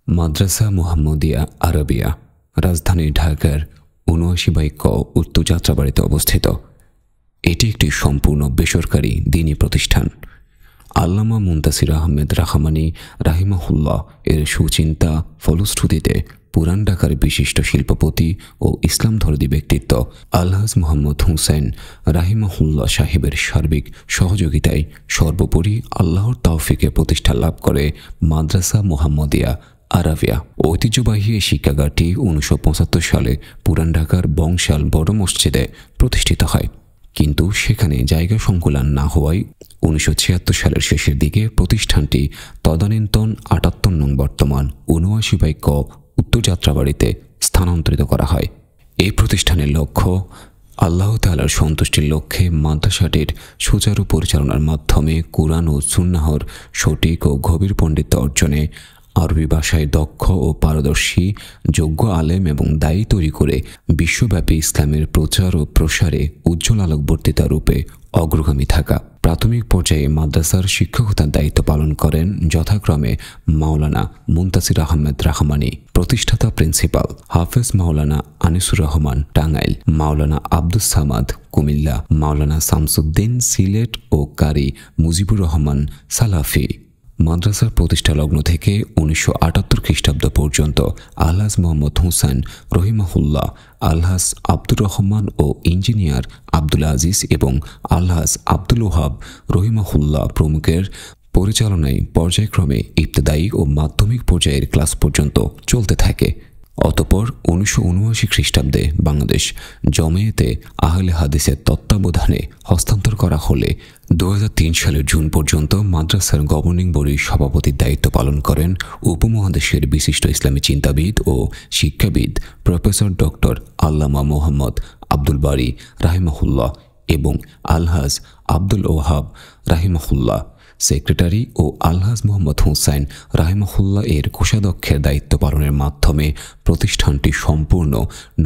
মাদ্রাসা মুহাম্মদিয়া Arabia রাজধানী ঢাকার ৭৯/ক উত্তর যাত্রাবাড়িতে অবস্থিত। এটি একটি সম্পূর্ণ বেসরকারি দ্বীনী প্রতিষ্ঠান। আল্লামা মুনতাসির আহমেদ রাহমানী রাহিমাহুল্লাহ এর সুচিন্তা ফলশ্রুতিতে পুরান ঢাকার বিশিষ্ট শিল্পপতি ও ইসলামধর্মী ব্যক্তিত্ব আলহাজ মোহাম্মদ হুসেন রাহিমাহুল্লাহ সাহেবের সার্বিক সহযোগিতায় সর্বোপরি আল্লাহর তৌফিকে প্রতিষ্ঠা লাভ করে মাদ্রাসা মুহাম্মদিয়া আরাবিয়া। ঐতিহ্যবাহী এই শিক্ষাগারটি ১৯৭৫ সালে পুরান ঢাকার বংশাল বড় মসজিদে প্রতিষ্ঠিত হয়, কিন্তু সেখানে জায়গা সংকুলান না হওয়ায় ১৯৭৬ সালের শেষের দিকে প্রতিষ্ঠানটি তদানীন্তন ৭৮ নং বর্তমান ৭৯/ক উত্তর যাত্রাবাড়িতে স্থানান্তরিত করা হয়। এই প্রতিষ্ঠানের লক্ষ্য আল্লাহ তাআলার সন্তুষ্টির লক্ষ্যে মাদ্রাসাটির সুচারু পরিচালনার মাধ্যমে কুরআন ও সুন্নাহর সঠিক ও গভীর পাণ্ডিত্য অর্জনে, আরবি ভাষায় দক্ষ ও পারদর্শী যোগ্য আলেম এবং দায়ী তৈরি করে বিশ্বব্যাপী ইসলামের প্রচার ও প্রসারে উজ্জ্বল আলোকবর্তিতা রূপে অগ্রগামী থাকা। প্রাথমিক পর্যায়ে মাদ্রাসার শিক্ষকতার দায়িত্ব পালন করেন যথাক্রমে মাওলানা মুনতাসির আহমেদ রাহমানী প্রতিষ্ঠাতা প্রিন্সিপাল, হাফেজ মাওলানা আনিসুর রহমান টাঙ্গাইল, মাওলানা আব্দুস সামাদ কুমিল্লা, মাওলানা শামসুদ্দিন সিলেট ও কারি মুজিবুর রহমান সালাফি। মাদ্রাসার প্রতিষ্ঠা লগ্ন থেকে ১৯৭৮ খ্রিস্টাব্দ পর্যন্ত আলহাজ মোহাম্মদ হুসেন রহিমাহুল্লাহ, আলহাজ আব্দুর রহমান ও ইঞ্জিনিয়ার আব্দুল আজিজ এবং আলহাজ আব্দুল ওহাব রহিমাহুল্লাহ প্রমুখের পরিচালনায় পর্যায়ক্রমে ইবতেদায়ী ও মাধ্যমিক পর্যায়ের ক্লাস পর্যন্ত চলতে থাকে। অতঃপর ১৯৭৯ খ্রিস্টাব্দে বাংলাদেশ জমিয়তে আহলে হাদিসের তত্ত্বাবধানে হস্তান্তর করা হলে ২০০৩ সালের জুন পর্যন্ত মাদ্রাসার গভর্নিং বডির সভাপতির দায়িত্ব পালন করেন উপমহাদেশের বিশিষ্ট ইসলামী চিন্তাবিদ ও শিক্ষাবিদ প্রফেসর ডক্টর আল্লামা মোহাম্মদ আব্দুল বারী রাহিমাহুল্লাহ এবং আলহাজ আব্দুল ওহাব রাহিমাহুল্লাহ। সেক্রেটারি ও আলহাজ মোহাম্মদ হুসাইন রাহিমাহুল্লাহ এর কোষাধ্যক্ষের দায়িত্ব পালনের মাধ্যমে প্রতিষ্ঠানটি সম্পূর্ণ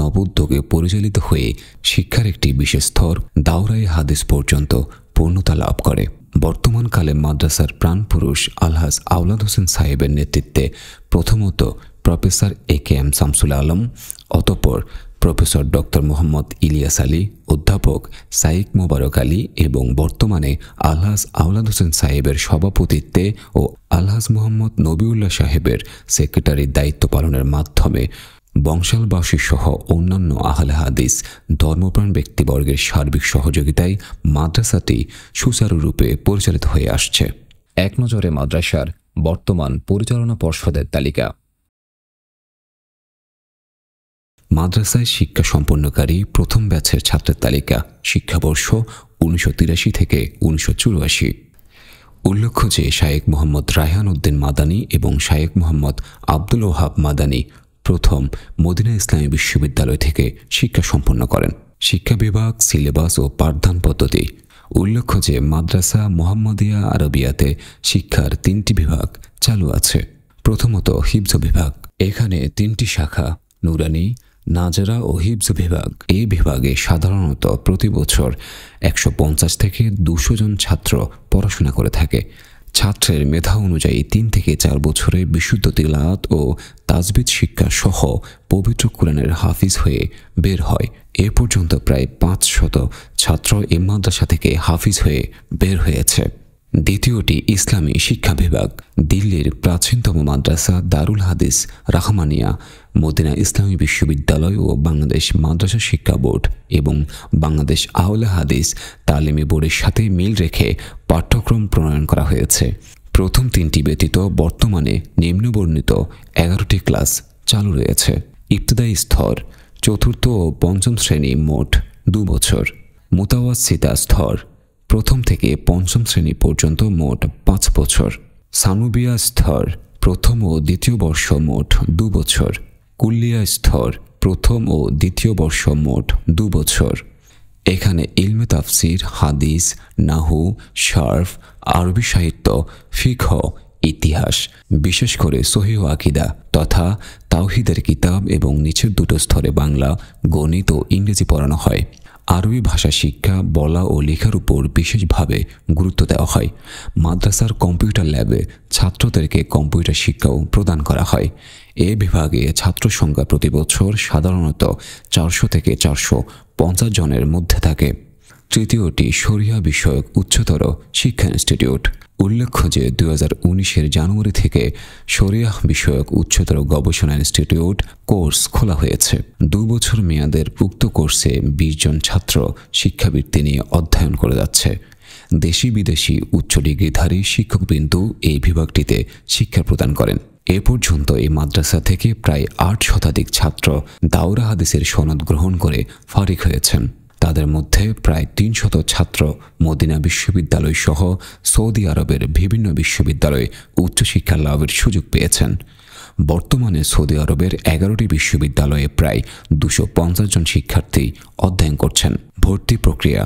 নবোদ্যোগে পরিচালিত হয়ে শিক্ষার একটি বিশেষ স্তর দাওরায়ে হাদিস পর্যন্ত পূর্ণতা লাভ করে। বর্তমানকালে মাদ্রাসার প্রাণপুরুষ আলহাজ আওলাদ হোসেন সাহেবের নেতৃত্বে প্রথমত প্রফেসর এ.কে.এম. শামসুল আলম, অতঃপর প্রফেসর ডক্টর মোহাম্মদ ইলিয়াস আলী, অধ্যাপক সাইক মোবারক আলী এবং বর্তমানে আলহাজ আওলাদ হোসেন সাহেবের সভাপতিত্বে ও আলহাজ মোহাম্মদ নবিউল্লাহ সাহেবের সেক্রেটারির দায়িত্ব পালনের মাধ্যমে বংশালবাসী সহ অন্যান্য আহলে হাদিস ধর্মপ্রাণ ব্যক্তিবর্গের সার্বিক সহযোগিতায় মাদ্রাসাটি সুচারুরূপে পরিচালিত হয়ে আসছে। এক নজরে মাদ্রাসার বর্তমান পরিচালনা পর্ষদের তালিকা। মাদ্রাসায় শিক্ষা সম্পন্নকারী প্রথম ব্যাচের ছাত্রের তালিকা শিক্ষাবর্ষ ১৯৮৩ থেকে ১৯৮৪। উল্লেখ্য যে শায়েখ মোহাম্মদ রায়হান উদ্দিন মাদানী এবং শায়েখ মোহাম্মদ আব্দুল ওহাব মাদানী প্রথম মদিনা ইসলামী বিশ্ববিদ্যালয় থেকে শিক্ষা সম্পন্ন করেন। শিক্ষা বিভাগ, সিলেবাস ও পাঠদান পদ্ধতি। উল্লেখ্য যে মাদ্রাসা মুহাম্মদিয়া আরাবিয়াতে শিক্ষার ৩টি বিভাগ চালু আছে। প্রথমত হিফজ বিভাগ। এখানে ৩টি শাখা নুরানি, নাজরা ও হিফজ বিভাগ। এই বিভাগে সাধারণত প্রতি বছর ১৫০ থেকে ২০০ জন ছাত্র পড়াশোনা করে থাকে। ছাত্রের মেধা অনুযায়ী ৩ থেকে ৪ বছরে বিশুদ্ধ তিলাওয়াত ও তাজবিদ শিক্ষা সহ পবিত্র কুরআনের হাফিজ হয়ে বের হয়। এ পর্যন্ত প্রায় ৫০০ ছাত্র এই মাদ্রাসা থেকে হাফিজ হয়ে বের হয়েছে। দ্বিতীয়টি ইসলামী শিক্ষা বিভাগ। দিল্লির প্রাচীনতম মাদ্রাসা দারুল হাদিস রাহমানিয়া, মদিনা ইসলামী বিশ্ববিদ্যালয় ও বাংলাদেশ মাদ্রাসা শিক্ষা বোর্ড এবং বাংলাদেশ আহলে হাদিস তালিমি বোর্ডের সাথে মিল রেখে পাঠ্যক্রম প্রণয়ন করা হয়েছে। প্রথম 3টি ব্যতীত বর্তমানে নিম্নবর্ণিত 11টি ক্লাস চালু রয়েছে। ইবতেদায়ী স্তর 4র্থ ও 5ম শ্রেণী মোট 2 বছর। মুতাওয়াসিতা স্তর 1ম থেকে 5ম শ্রেণী পর্যন্ত মোট 5 বছর। সানুবিয়া স্তর 1ম ও 2য় বর্ষ মোট 2 বছর। কুল্লিয়া স্তর 1ম ও 2য় বর্ষ মোট 2 বছর। এখানে ইলমে তাফসির, হাদিস, নাহু, শারফ, আরবি সাহিত্য, ফিকহ, ইতিহাস, বিশেষ করে সহিহ আকীদা তথা তাওহীদের কিতাব এবং নিচের 2টো স্তরে বাংলা, গণিত ও ইংরেজি পড়ানো হয়। আরবি ভাষা শিক্ষা, বলা ও লেখার উপর বিশেষভাবে গুরুত্ব দেওয়া হয়। মাদ্রাসার কম্পিউটার ল্যাবে ছাত্রদেরকে কম্পিউটার শিক্ষাও প্রদান করা হয়। এ বিভাগে ছাত্র সংখ্যা প্রতি বছর সাধারণত 400 থেকে 450 জনের মধ্যে থাকে। তৃতীয়টি শরিয়া বিষয়ক উচ্চতর শিক্ষা ইনস্টিটিউট। উল্লেখ্য যে 2019-এর জানুয়ারি থেকে শরিয়াহ বিষয়ক উচ্চতর গবেষণা ইনস্টিটিউট কোর্স খোলা হয়েছে। 2 বছর মেয়াদের উক্ত কোর্সে 20 জন ছাত্র শিক্ষাবৃত্তি নিয়ে অধ্যয়ন করে যাচ্ছে। দেশি বিদেশি উচ্চ ডিগ্রিধারী শিক্ষকবৃন্দ এই বিভাগটিতে শিক্ষা প্রদান করেন। এ পর্যন্ত এই মাদ্রাসা থেকে প্রায় 8 শতাধিক ছাত্র দাওরা হাদিসের সনদ গ্রহণ করে ফারিক হয়েছেন। তাদের মধ্যে প্রায় 300 ছাত্র মদিনা বিশ্ববিদ্যালয় সহ সৌদি আরবের বিভিন্ন বিশ্ববিদ্যালয়ে উচ্চশিক্ষা লাভের সুযোগ পেয়েছেন। বর্তমানে সৌদি আরবের 11টি বিশ্ববিদ্যালয়ে প্রায় 250 জন শিক্ষার্থী অধ্যয়ন করছেন। ভর্তি প্রক্রিয়া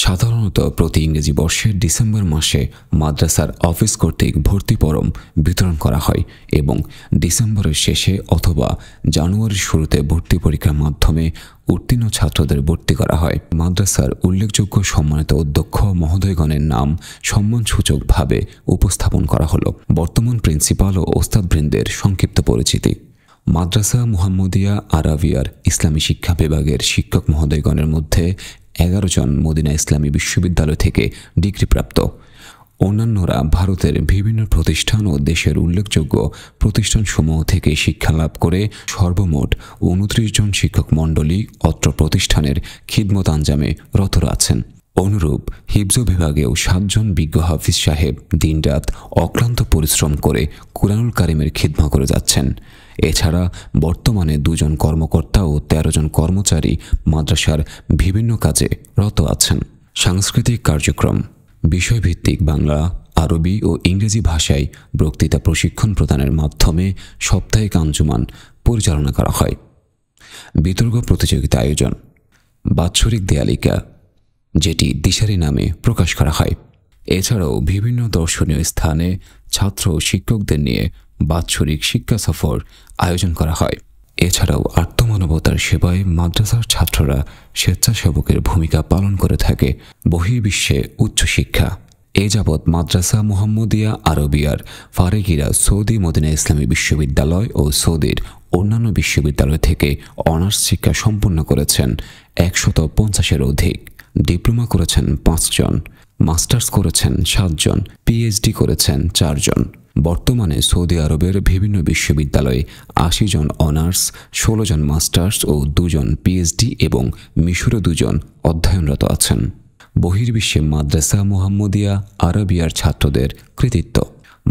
সাধারণত প্রতি ইংরেজি বর্ষের ডিসেম্বর মাসে মাদ্রাসার অফিস কর্তৃক ভর্তি ফরম বিতরণ করা হয় এবং ডিসেম্বরের শেষে অথবা জানুয়ারির শুরুতে ভর্তি পরীক্ষার মাধ্যমে উত্তীর্ণ ছাত্রদের ভর্তি করা হয়। মাদ্রাসার উল্লেখযোগ্য সম্মানিত অধ্যক্ষ মহোদয়গণের নাম সম্মানসূচকভাবে উপস্থাপন করা হলো। বর্তমান প্রিন্সিপাল ও ওস্তাদবৃন্দের সংক্ষিপ্ত পরিচিতি। মাদ্রাসা মুহাম্মদিয়া আরাবিয়ার ইসলামী শিক্ষা বিভাগের শিক্ষক মহোদয়গণের মধ্যে 11 জন মদিনা ইসলামী বিশ্ববিদ্যালয় থেকে ডিগ্রিপ্রাপ্ত। অন্যান্যরা ভারতের বিভিন্ন প্রতিষ্ঠান ও দেশের উল্লেখযোগ্য প্রতিষ্ঠানসমূহ থেকে শিক্ষালাভ করে সর্বমোট 29 জন শিক্ষক মণ্ডলী অত্র প্রতিষ্ঠানের খিদমত আঞ্জামে রত আছেন। অনুরূপ হিফজ বিভাগেও 7 জন বিজ্ঞ হাফিজ সাহেব দিনরাত অক্লান্ত পরিশ্রম করে কুরআনুল কারিমের খিদমত করে যাচ্ছেন। এছাড়া বর্তমানে 2 জন কর্মকর্তা ও 13 জন কর্মচারী মাদ্রাসার বিভিন্ন কাজে রত আছেন। সাংস্কৃতিক কার্যক্রম বিষয়ভিত্তিক বাংলা, আরবি ও ইংরেজি ভাষায় বক্তৃতা প্রশিক্ষণ প্রদানের মাধ্যমে সাপ্তাহিক আঞ্জুমান পরিচালনা করা হয়। বিতর্ক প্রতিযোগিতা আয়োজন, বাৎসরিক দেয়ালিকা যেটি দিশারি নামে প্রকাশ করা হয়। এছাড়াও বিভিন্ন দর্শনীয় স্থানে ছাত্র ও শিক্ষকদের নিয়ে বাৎসরিক শিক্ষা সফর আয়োজন করা হয়। এছাড়াও আত্মমানবতার সেবায় মাদ্রাসার ছাত্ররা স্বেচ্ছাসেবকের ভূমিকা পালন করে থাকে। বহির্বিশ্বে উচ্চশিক্ষা এ যাবৎ মাদ্রাসা মুহাম্মদিয়া আরবিয়ার ফারেগিরা সৌদি মদিনা ইসলামী বিশ্ববিদ্যালয় ও সৌদির অন্যান্য বিশ্ববিদ্যালয় থেকে অনার্স শিক্ষা সম্পন্ন করেছেন 150-এর অধিক। ডিপ্লোমা করেছেন 5 জন, মাস্টার্স করেছেন 7 জন, পিএইচডি করেছেন 4 জন। বর্তমানে সৌদি আরবের বিভিন্ন বিশ্ববিদ্যালয়ে 80 জন অনার্স, 16 জন মাস্টার্স ও 2 জন পিএইচডি এবং মিশরে 2 জন অধ্যয়নরত আছেন। বহির্বিশ্বে মাদ্রাসা মুহাম্মদিয়া আরাবিয়ার ছাত্রদের কৃতিত্ব।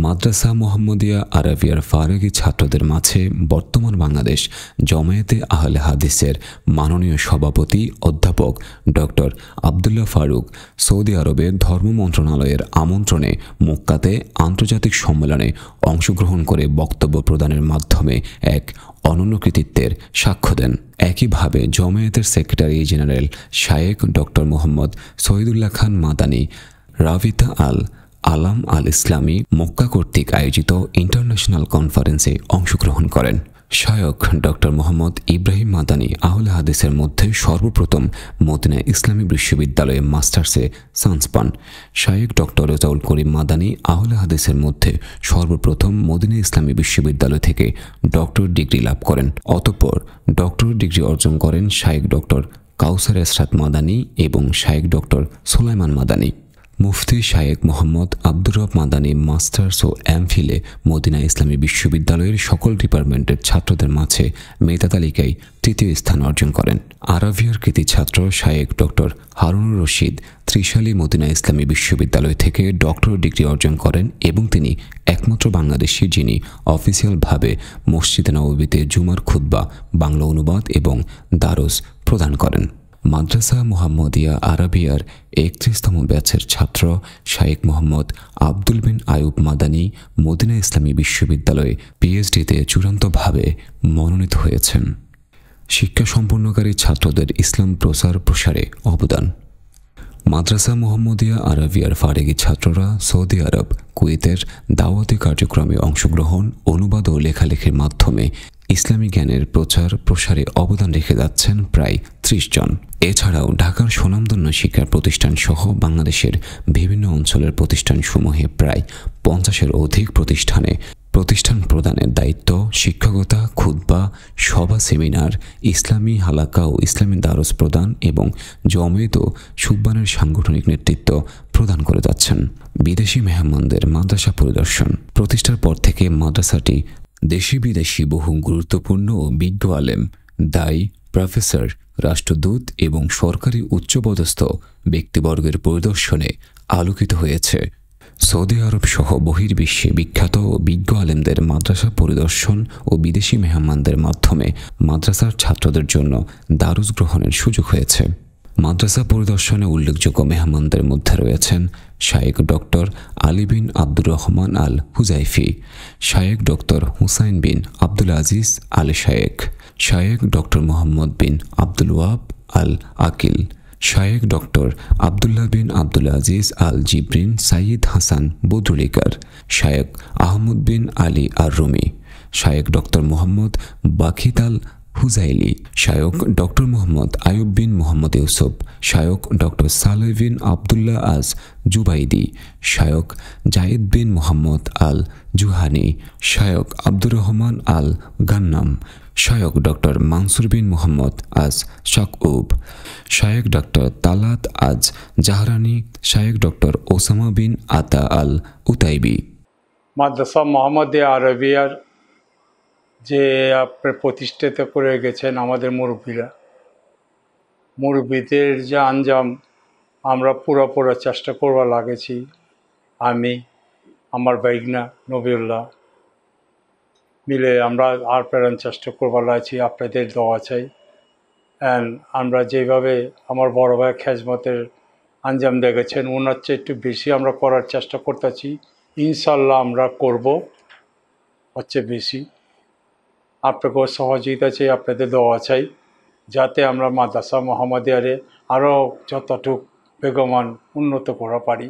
মাদ্রাসা মুহাম্মদিয়া আরাবিয়ার ফারেগি ছাত্রদের মাঝে বর্তমান বাংলাদেশ জমায়েতে আহলে হাদিসের মাননীয় সভাপতি অধ্যাপক ডক্টর আবদুল্লাহ ফারুক সৌদি আরবের ধর্ম মন্ত্রণালয়ের আমন্ত্রণে মক্কাতে আন্তর্জাতিক সম্মেলনে অংশগ্রহণ করে বক্তব্য প্রদানের মাধ্যমে এক অনন্য কৃতিত্বের সাক্ষ্য দেন। একইভাবে জমায়েতের সেক্রেটারি জেনারেল শায়েখ ডক্টর মোহাম্মদ শহীদুল্লাহ খান মাদানী রাবিতা আল আলাম আল ইসলামী মক্কা কর্তৃক আয়োজিত ইন্টারন্যাশনাল কনফারেন্সে অংশগ্রহণ করেন। শায়খ ডক্টর মোহাম্মদ ইব্রাহিম মাদানী আহলে হাদিসের মধ্যে সর্বপ্রথম মদিনা ইসলামী বিশ্ববিদ্যালয়ে মাস্টার্সে চান্স পান। শায়খ ডক্টর রেজাউল করিম মাদানী আহলে হাদিসের মধ্যে সর্বপ্রথম মদিনা ইসলামী বিশ্ববিদ্যালয় থেকে ডক্টর ডিগ্রি লাভ করেন। অতঃপর ডক্টর ডিগ্রি অর্জন করেন শায়খ ডক্টর কাউসার এসরাত মাদানী এবং শায়খ ডক্টর সুলাইমান মাদানী। মুফতি শায়েখ মোহাম্মদ আব্দুর রব মাদানী মাস্টার্স ও এমফিলে মদিনা ইসলামী বিশ্ববিদ্যালয়ের সকল ডিপার্টমেন্টের ছাত্রদের মাঝে মেধা তালিকায় তৃতীয় স্থান অর্জন করেন। আরাবিয়ার কৃতি ছাত্র শায়েখ ডক্টর হারুনুর রশিদ ত্রিশালী মদিনা ইসলামী বিশ্ববিদ্যালয় থেকে ডক্টর ডিগ্রি অর্জন করেন এবং তিনি একমাত্র বাংলাদেশি যিনি অফিসিয়ালভাবে মসজিদে নববীতে জুমার খুতবা বাংলা অনুবাদ এবং দারস প্রদান করেন। মাদ্রাসা মুহাম্মদিয়া আরাবিয়ার 31তম ব্যাচের ছাত্র শায়েখ মোহাম্মদ আব্দুল বিন আয়ুব মাদানী মদিনা ইসলামী বিশ্ববিদ্যালয়ে পিএইচডিতে চূড়ান্তভাবে মনোনীত হয়েছেন। শিক্ষা সম্পন্নকারী ছাত্রদের ইসলাম প্রচার প্রসারে অবদান। মাদ্রাসা মুহাম্মদিয়া আরাবিয়ার ফারেগি ছাত্ররা সৌদি আরব, কুয়েতের দাওয়াতি কার্যক্রমে অংশগ্রহণ, অনুবাদ ও লেখালেখির মাধ্যমে ইসলামী জ্ঞানের প্রচার প্রসারে অবদান রেখে যাচ্ছেন প্রায় 30 জন। এছাড়াও ঢাকার স্বনামধন্য শিক্ষা প্রতিষ্ঠান সহ বাংলাদেশের বিভিন্ন অঞ্চলের প্রতিষ্ঠানসমূহে প্রায় 50-এর অধিক প্রতিষ্ঠান প্রদানের দায়িত্ব, শিক্ষকতা, খুতবা, সভা, সেমিনার, ইসলামী হালাকা ও ইসলামী দারস প্রদান এবং জমিয়ত ও সুববানের সাংগঠনিক নেতৃত্ব প্রদান করে যাচ্ছেন। বিদেশি মেহমানদের মাদ্রাসা পরিদর্শন প্রতিষ্ঠার পর থেকে মাদ্রাসাটি দেশি বিদেশি বহু গুরুত্বপূর্ণ ও বিজ্ঞ আলেম, দায়ী, প্রফেসর, রাষ্ট্রদূত এবং সরকারি উচ্চপদস্থ ব্যক্তিবর্গের পরিদর্শনে আলোকিত হয়েছে। সৌদি আরব সহ বহির্বিশ্বে বিখ্যাত ও বিজ্ঞ আলেমদের মাদ্রাসা পরিদর্শন ও বিদেশি মেহমানদের মাধ্যমে মাদ্রাসার ছাত্রদের জন্য দারুস গ্রহণের সুযোগ হয়েছে। মাদ্রাসা পরিদর্শনে উল্লেখযোগ্য মেহমানদের মধ্যে রয়েছেন শায়েখ ডক্টর আলী বিন আব্দুর রহমান আল হুজাইফি, শায়েখ ডক্টর হুসাইন বিন আব্দুল আজিজ আল শায়েখ, শায়েখ ডক্টর মোহাম্মদ বিন আব্দুল ওয়াব আল আকিল, শায়েখ ডক্টর আবদুল্লাহ বিন আব্দুল আজিজ আল জিব্রিন সাইয়দ হাসান বদরুলিকার, শায়েখ আহমদ বিন আলী আর রুমি, শায়েখ ডক্টর মোহাম্মদ বাখিত আল হুজাইলি, শায়ক ডক্টর মোহাম্মদ আয়ুব বিন মোহাম্মদ ইউসুফ, শায়ক ডক্টর সালেহ বিন আবদুল্লাহ আজ জুবাইদি, শায়ক জায়েদ বিন মোহাম্মদ আল জুহানি, শায়ক আব্দুর রহমান আল গান্নাম, শায়ক ডক্টর মানসুর বিন মোহাম্মদ আজ শাকউব, শায়ক ডক্টর তালাত আজ জাহরানি, শায়ক ডক্টর ওসামা বিন আতা আল উতাইবি। মাদ্রাসা মোহাম্মদিয়া আরবিয়ার যে আপনি প্রতিষ্ঠিত করে গেছেন আমাদের মুরব্বীদের যে আঞ্জাম আমরা পুরো চেষ্টা করবার লাগেছি। আমি আমার বাইগনা নবিউল্লাহ মিলে আমরা আর প্রেরণ চেষ্টা করবার লাগছি। আপনাদের দোয়া চাই। অ্যান্ড আমরা যেভাবে আমার বড় ভাই খেজমতের আঞ্জাম দেখেছেন ওনার চেয়ে একটু বেশি আমরা করার চেষ্টা করতেছি। ইনশাল্লাহ আমরা করব হচ্ছে বেশি। আপনাকেও সহযোগিতা চাই, আপনাদের দোয়া চাই যাতে আমরা মাদ্রাসা মোহাম্মদিয়ারে আরও যতটুকু বেগমান উন্নত করা পারি।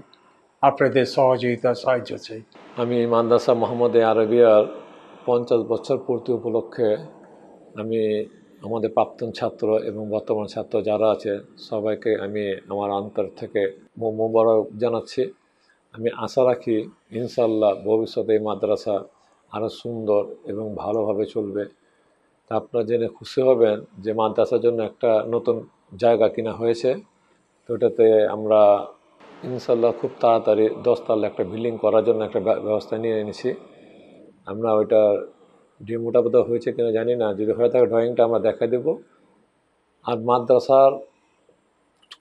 আপনাদের সহযোগিতা সাহায্য চাই। আমি মাদ্রাসা মোহাম্মদিয়া আরবিয়ার 50 বছর পূর্তি উপলক্ষে আমি আমাদের প্রাক্তন ছাত্র এবং বর্তমান ছাত্র যারা আছে সবাইকে আমি আমার অন্তর থেকে মোবারক জানাচ্ছি। আমি আশা রাখি ইনশাল্লাহ ভবিষ্যতে এই মাদ্রাসা আরও সুন্দর এবং ভালোভাবে চলবে। তা আপনারা জেনে খুশি হবেন যে মাদ্রাসার জন্য একটা নতুন জায়গা কিনা হয়েছে। তো ওটাতে আমরা ইনশাল্লাহ খুব তাড়াতাড়ি 10 তলা একটা বিল্ডিং করার জন্য একটা ব্যবস্থা নিয়ে এনেছি। আমরা ওইটার ডিমোটা বোধহয় হয়েছে কিনা জানি না, যদি হয়ে থাকে ড্রয়িংটা আমরা দেখা দেব। আর মাদ্রাসার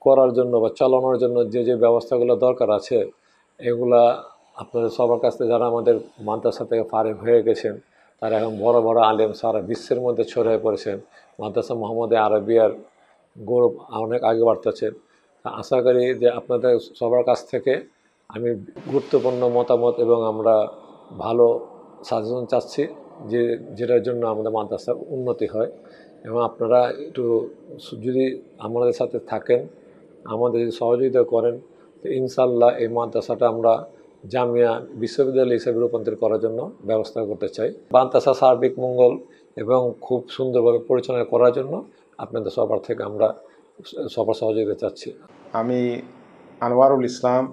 করার জন্য বা চালানোর জন্য যে ব্যবস্থাগুলো দরকার আছে এগুলা আপনাদের সবার কাছ থেকে যারা আমাদের মাদ্রাসা থেকে ফারিগ হয়ে গেছেন তারা এখন বড় বড় আলেম সারা বিশ্বের মধ্যে ছড়িয়ে পড়েছেন। মাদ্রাসা মোহাম্মদিয়া আরবিয়ার গৌরব অনেক আগে বাড়তেছে। আশা করি যে আপনাদের সবার কাছ থেকে আমি গুরুত্বপূর্ণ মতামত এবং আমরা ভালো সাজেশন চাচ্ছি যেটার জন্য আমাদের মাদ্রাসার উন্নতি হয়। এবং আপনারা একটু যদি আমাদের সাথে থাকেন, আমাদের যদি সহযোগিতা করেন, তো ইনশাল্লাহ এই মাদ্রাসাটা আমরা জামিয়া বিশ্ববিদ্যালয় হিসেবে রূপান্তর করার জন্য ব্যবস্থা করতে চাই। মাদ্রাসা সার্বিক মঙ্গল এবং খুব সুন্দরভাবে পরিচালনা করার জন্য আপনাদের সবার থেকে আমরা সবার সহযোগিতা চাচ্ছি। আমি আনোয়ারুল ইসলাম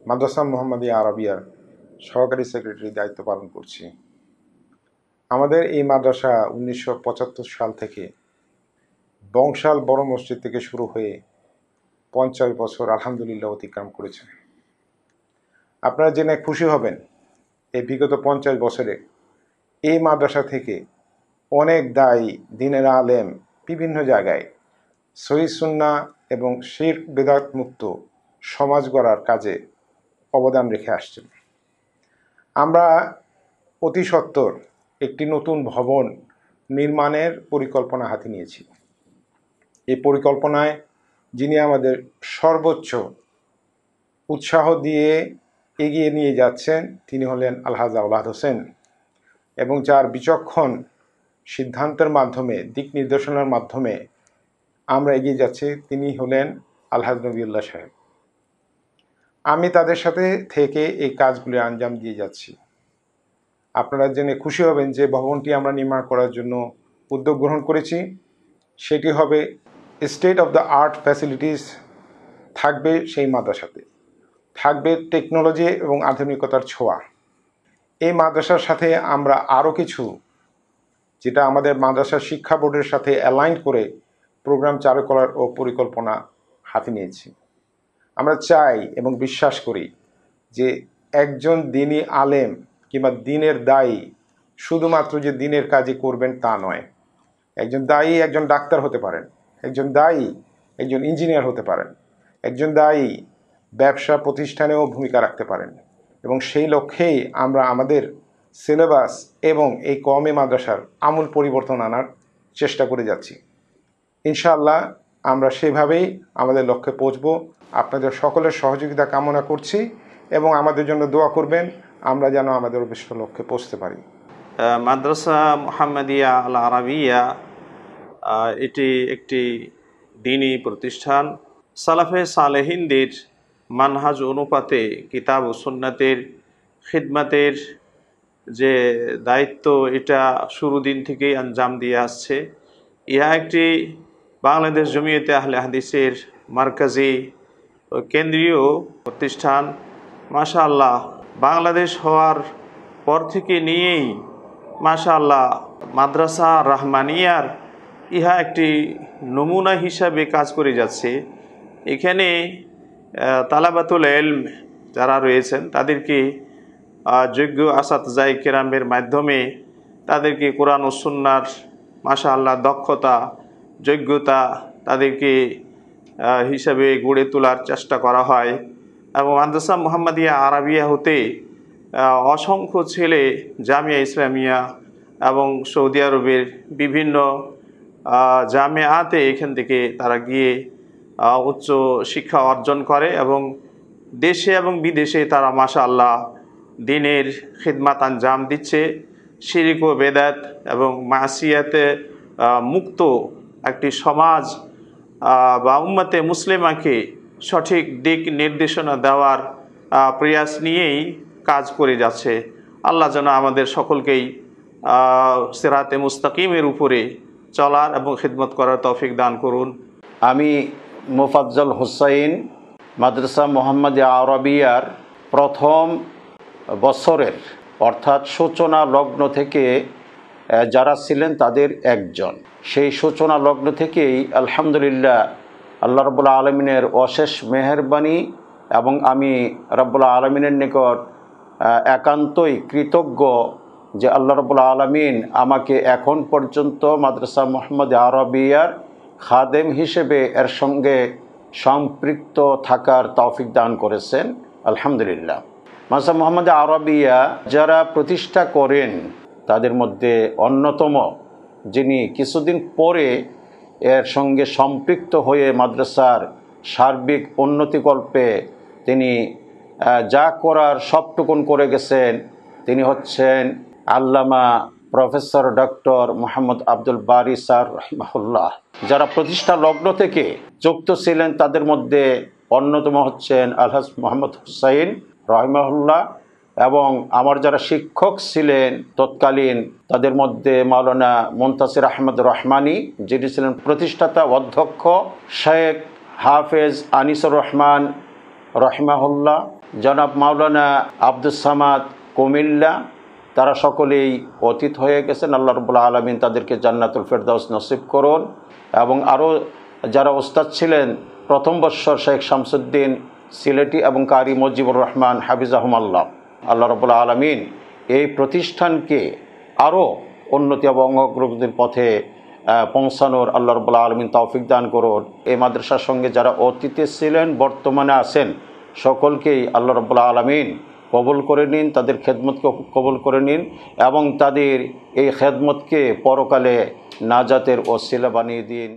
মাদ্রাসা মোহাম্মদিয়া আরবিয়ার সহকারী সেক্রেটারি দায়িত্ব পালন করছি। আমাদের এই মাদ্রাসা 1975 সাল থেকে বংশাল বড় মসজিদ থেকে শুরু হয়ে 50 বছর আলহামদুলিল্লাহ অতিক্রম করেছে। আপনারা জেনে খুশি হবেন এই বিগত 50 বছরে এই মাদ্রাসা থেকে অনেক দায়ী দ্বীনের আলেম বিভিন্ন জায়গায় সহিহ সুন্নাহ এবং শিরক বিদআত মুক্ত সমাজ গড়ার কাজে অবদান রেখে আসছেন। আমরা অতি সত্বর একটি নতুন ভবন নির্মাণের পরিকল্পনা হাতে নিয়েছি। এই পরিকল্পনায় যিনি আমাদের সর্বোচ্চ উৎসাহ দিয়ে এগিয়ে নিয়ে যাচ্ছেন তিনি হলেন আলহাজ আওলাদ হোসেন, এবং যার বিচক্ষণ সিদ্ধান্তের মাধ্যমে দিক নির্দেশনার মাধ্যমে আমরা এগিয়ে যাচ্ছি তিনি হলেন আলহাজ নবিউল্লাহ সাহেব। আমি তাদের সাথে থেকে এই কাজগুলি আঞ্জাম দিয়ে যাচ্ছি। আপনারা জেনে খুশি হবেন যে ভবনটি আমরা নির্মাণ করার জন্য উদ্যোগ গ্রহণ করেছি। সেটি হবে state of the art facilities থাকবে সেই মাদ্রাসাতে, থাকবে টেকনোলজি এবং আধুনিকতার ছোঁয়া। এই মাদ্রাসার সাথে আমরা আরও কিছু, যেটা আমাদের মাদ্রাসা শিক্ষা বোর্ডের সাথে অ্যালাইন করে প্রোগ্রাম চালু করার ও পরিকল্পনা হাতে নিয়েছি। আমরা চাই এবং বিশ্বাস করি যে একজন দ্বীনি আলেম কিংবা দ্বীনের দায়ী শুধুমাত্র যে দ্বীনের কাজই করবেন তা নয়। একজন দায়ী একজন ডাক্তার হতে পারেন, একজন দায়ী একজন ইঞ্জিনিয়ার হতে পারেন, একজন দায়ী ব্যবসা প্রতিষ্ঠানেও ভূমিকা রাখতে পারেন। এবং সেই লক্ষ্যেই আমরা আমাদের সিলেবাস এবং এই কওমি মাদ্রাসার আমূল পরিবর্তন আনার চেষ্টা করে যাচ্ছি। ইনশাআল্লাহ আমরা সেভাবেই আমাদের লক্ষ্যে পৌঁছব। আপনাদের সকলের সহযোগিতা কামনা করছি এবং আমাদের জন্য দোয়া করবেন, আমরা যেন আমাদের অভিষ্ট লক্ষ্যে পৌঁছতে পারি। মাদ্রাসা মুহাম্মাদিয়া আল আরাবিয়া এটি একটি দ্বীনি প্রতিষ্ঠান। সালাফে সালেহিনদের মানহাজ অনুপাতে কিতাব ও সুন্নাতের খিদমতের যে দায়িত্ব, এটা শুরু দিন থেকেই আঞ্জাম দিয়ে আসছে। ইহা একটি বাংলাদেশ জমিয়তে আহলে হাদিসের মার্কাজি ও কেন্দ্রীয় প্রতিষ্ঠান। মাশাআল্লাহ, বাংলাদেশ হওয়ার পর থেকে নিয়েই মাশাআল্লাহ মাদ্রাসা রাহমানিয়ার ইহা একটি নমুনা হিসাবে কাজ করে যাচ্ছে। এখানে তালাবাতুল ইলম যারা রয়েছেন তাদেরকে যোগ্য আসাতজায়ে কেরামের মাধ্যমে তাদেরকে কোরআন ও সুন্নাহর মাশাআল্লাহ দক্ষতা, যোগ্যতা তাদেরকে হিসাবে গড়ে তোলার চেষ্টা করা হয়। এবং মাদ্রাসা মুহাম্মাদিয়া আরাবিয়া হতে অসংখ্য ছেলে জামিয়া ইসলামিয়া এবং সৌদি আরবের বিভিন্ন জামিয়াতে এখান থেকে তারা গিয়ে উচ্চ শিক্ষা অর্জন করে এবং দেশে এবং বিদেশে তারা মাশাআল্লাহ দ্বীনের খিদমাত আঞ্জাম দিচ্ছে। শিরক ও বেদাত এবং মাসিয়াতে মুক্ত একটি সমাজ বা উম্মতে মুসলিমাকে সঠিক দিক নির্দেশনা দেওয়ার প্রয়াস নিয়েই কাজ করে যাচ্ছে। আল্লাহ যেন আমাদের সকলকেই সিরাতে মুস্তাকিমের উপরে চলার এবং খিদমত করার তৌফিক দান করুন। আমি মোফাজ্জল হোসাইন, মাদ্রাসা মুহাম্মাদিয়া আরাবিয়ার প্রথম বছরের অর্থাৎ সূচনা লগ্ন থেকে যারা ছিলেন তাদের একজন। সেই সূচনা লগ্ন থেকেই আলহামদুলিল্লাহ আল্লাহ রাব্বুল আলামিনের অশেষ মেহেরবানি এবং আমি রাব্বুল আলামিনের নিকট একান্তই কৃতজ্ঞ যে আল্লাহ রাব্বুল আলামিন আমাকে এখন পর্যন্ত মাদ্রাসা মুহাম্মাদিয়া আরাবিয়ার খাদেম হিসেবে এর সঙ্গে সম্পৃক্ত থাকার তৌফিক দান করেছেন। আলহামদুলিল্লাহ। মাদ্রাসা মুহাম্মাদিয়া আরাবিয়া যারা প্রতিষ্ঠা করেন তাদের মধ্যে অন্যতম, যিনি কিছুদিন পরে এর সঙ্গে সম্পৃক্ত হয়ে মাদ্রাসার সার্বিক উন্নতিকল্পে তিনি যা করার সবটুকুন করে গেছেন, তিনি হচ্ছেন আল্লামা প্রফেসর ডক্টর মোহাম্মদ আব্দুল বারী স্যার রাহিমাহুল্লাহ। যারা প্রতিষ্ঠা লগ্ন থেকে যুক্ত ছিলেন তাদের মধ্যে অন্যতম হচ্ছেন আলহাজ মোহাম্মদ হুসাইন রাহিমাহুল্লাহ এবং আমার যারা শিক্ষক ছিলেন তৎকালীন তাদের মধ্যে মাওলানা মুনতাসির আহমদ রহমানী, যিনি ছিলেন প্রতিষ্ঠাতা অধ্যক্ষ, শেখ হাফেজ আনিসুর রহমান রহিমাহুল্লাহ, জনাব মাওলানা আব্দুস সামাদ কুমিল্লা, তারা সকলেই অতীত হয়ে গেছেন। আল্লাহ রাব্বুল আলামিন তাদেরকে জান্নাতুল ফেরদাউস নসিব করুন। এবং আরও যারা ওস্তাদ ছিলেন প্রথম বৎসর শেখ শামসুদ্দিন সিলেটি এবং কারি মুজিবুর রহমান হাফিজাহুমাল্লাহ। আল্লাহ রাব্বুল আলামিন এই প্রতিষ্ঠানকে আরও উন্নতি এবং অগ্রগতির পথে পৌঁছানোর আল্লাহ রাব্বুল আলামিন তৌফিক দান করুন। এই মাদ্রাসার সঙ্গে যারা অতীতে ছিলেন বর্তমানে আছেন সকলকেই আল্লাহ রাব্বুল আলামিন কবুল করে নিন, তাদের খেদমতকে কবুল করে নিন এবং তাদের এই খেদমতকে পরকালে নাজাতের ওসিলা বানিয়ে দিন।